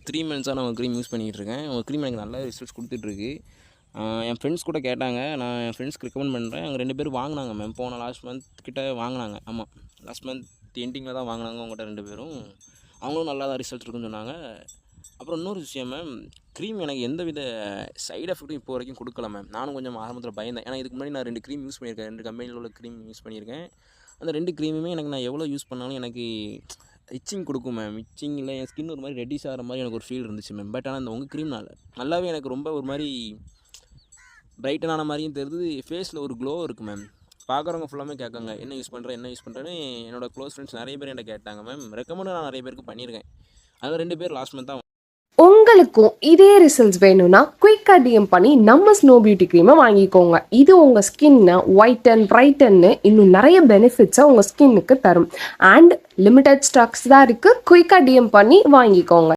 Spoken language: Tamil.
3 மந்த்ஸாக நான் உங்கள் க்ரீம் யூஸ் பண்ணிகிட்டு இருக்கேன். உங்கள் க்ரீம் எனக்கு நல்ல ரிசல்ட்ஸ் கொடுத்துட்ருக்கு. என் ஃப்ரெண்ட்ஸ் கூட கேட்டாங்க. நான் என் ஃப்ரெண்ட்ஸ்க்கு ரெக்கமெண்ட் பண்ணுறேன். அவங்க 2 பேரும் வாங்கினாங்க மேம். போன லாஸ்ட் மந்த் கிட்ட வாங்கினாங்க. ஆமாம், லாஸ்ட் மந்த் எண்டிங்கில் தான் வாங்கினாங்க அவங்ககிட்ட 2 பேரும். அவங்களும் நல்லா தான் ரிசல்ட் இருக்குன்னு சொன்னாங்க. அப்புறம் இன்னொரு விஷயம் மேம், க்ரீம் எனக்கு எந்த வித சைட் எஃபெக்ட்டும் இப்போ வரைக்கும் கொடுக்கல மேம். நானும் கொஞ்சம் ஆரம்பத்தில் பயந்தேன். ஏன்னா இதுக்கு முன்னாடி நான் 2 க்ரீம் யூஸ் பண்ணியிருக்கேன். 2 கம்பெனியில் உள்ள க்ரீம் யூஸ் பண்ணியிருக்கேன். அந்த 2 க்ரீமுமே எனக்கு நான் எவ்வளோ யூஸ் பண்ணாலும் எனக்கு இச்சிங் கொடுக்கும் மேம். இச்சிங்கில் என் ஸ்கின் ஒரு மாதிரி ரெட்டிஷ் ஆகிற மாதிரி எனக்கு ஒரு ஃபீல் இருந்துச்சு மேம். பட் ஆனால் அந்த உங்கள் க்ரீம்னால நல்லாவே எனக்கு ரொம்ப ஒரு மாதிரி பிரைட்டனான மாதிரியும் தெரியுது. ஃபேஸில் ஒரு க்ளோ இருக்குது மேம். பார்க்குறவங்க ஃபுல்லாமே கேட்காங்க, என்ன யூஸ் பண்ணுறேன்னு என்னோடய க்ளோஸ் ஃப்ரெண்ட்ஸ் நிறைய பேர் என்கிட்ட கேட்டாங்க மேம். ரெக்கமெண்ட் நான் நிறைய பேருக்கு பண்ணியிருக்கேன். அதில் 2 பேர் லாஸ்ட் மந்த் தான். உங்களுக்கும் இதே ரிசல்ட்ஸ் வேணும்னா குயிக்காக டிஎம் பண்ணி நம்ம ஸ்னோ பியூட்டி க்ரீமை வாங்கிக்கோங்க. இது உங்கள் ஸ்கின்னை ஒயிட்டன் பிரைட்டன்னு இன்னும் நிறைய பெனிஃபிட்ஸை உங்கள் ஸ்கின்னுக்கு தரும். அண்ட் லிமிட்டட் ஸ்டாக்ஸ் தான் இருக்குது. குயிக்காக டிஎம் பண்ணி வாங்கிக்கோங்க.